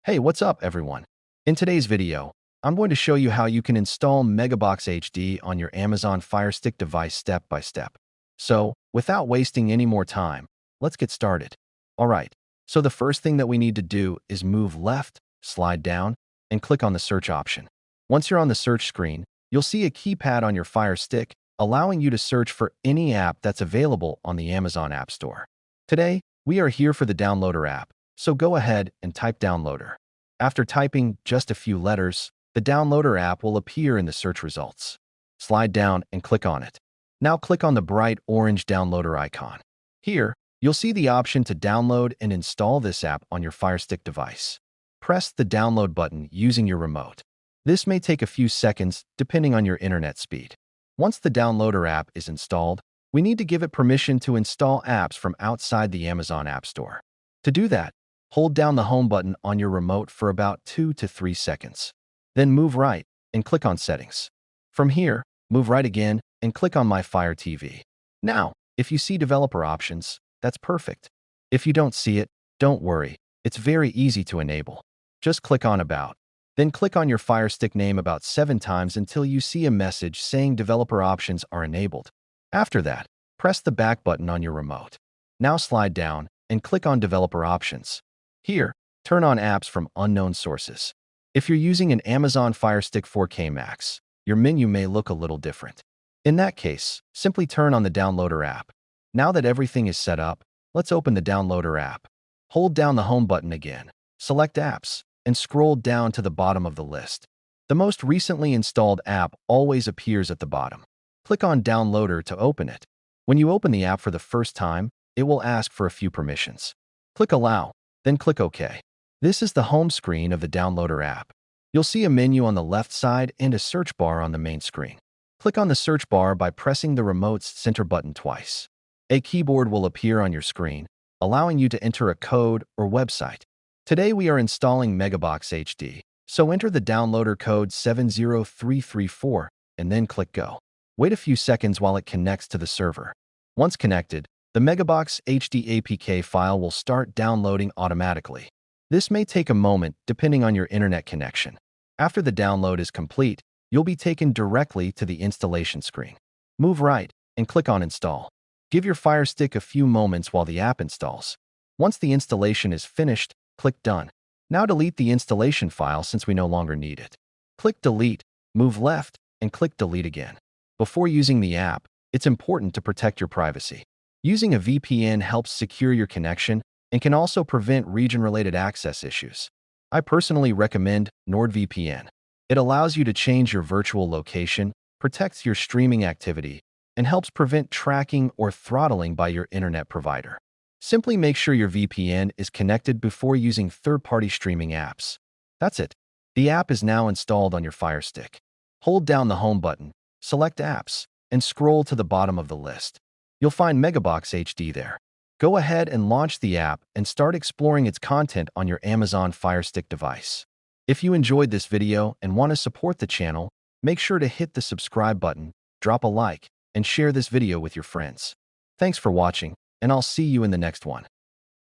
Hey, what's up, everyone? In today's video, I'm going to show you how you can install MegaBox HD on your Amazon FireStick device step by step. So, without wasting any more time, let's get started. Alright, so the first thing that we need to do is move left, slide down, and click on the search option. Once you're on the search screen, you'll see a keypad on your FireStick, allowing you to search for any app that's available on the Amazon App Store. Today, we are here for the Downloader app, so go ahead and type Downloader. After typing just a few letters, the Downloader app will appear in the search results. Slide down and click on it. Now click on the bright orange Downloader icon. Here, you'll see the option to download and install this app on your FireStick device. Press the download button using your remote. This may take a few seconds depending on your internet speed. Once the Downloader app is installed, we need to give it permission to install apps from outside the Amazon App Store. To do that, hold down the home button on your remote for about 2 to 3 seconds. Then move right and click on Settings. From here, move right again and click on My Fire TV. Now, if you see developer options, that's perfect. If you don't see it, don't worry. It's very easy to enable. Just click on About. Then click on your FireStick name about 7 times until you see a message saying developer options are enabled. After that, press the back button on your remote. Now slide down and click on Developer Options. Here, turn on apps from unknown sources. If you're using an Amazon FireStick 4K Max, your menu may look a little different. In that case, simply turn on the Downloader app. Now that everything is set up, let's open the Downloader app. Hold down the home button again, select Apps, and scroll down to the bottom of the list. The most recently installed app always appears at the bottom. Click on Downloader to open it. When you open the app for the first time, it will ask for a few permissions. Click Allow, then click OK. This is the home screen of the Downloader app. You'll see a menu on the left side and a search bar on the main screen. Click on the search bar by pressing the remote's center button twice. A keyboard will appear on your screen, allowing you to enter a code or website. Today we are installing MegaBox HD, so enter the downloader code 70334 and then click Go. Wait a few seconds while it connects to the server. Once connected, the MegaBox HD APK file will start downloading automatically. This may take a moment depending on your internet connection. After the download is complete, you'll be taken directly to the installation screen. Move right and click on Install. Give your FireStick a few moments while the app installs. Once the installation is finished, click Done. Now delete the installation file since we no longer need it. Click Delete, move left, and click Delete again. Before using the app, it's important to protect your privacy. Using a VPN helps secure your connection and can also prevent region-related access issues. I personally recommend NordVPN. It allows you to change your virtual location, protects your streaming activity, and helps prevent tracking or throttling by your internet provider. Simply make sure your VPN is connected before using third-party streaming apps. That's it. The app is now installed on your FireStick. Hold down the home button, select Apps, and scroll to the bottom of the list. You'll find MegaBox HD there. Go ahead and launch the app and start exploring its content on your Amazon FireStick device. If you enjoyed this video and want to support the channel, make sure to hit the subscribe button, drop a like, and share this video with your friends. Thanks for watching, and I'll see you in the next one.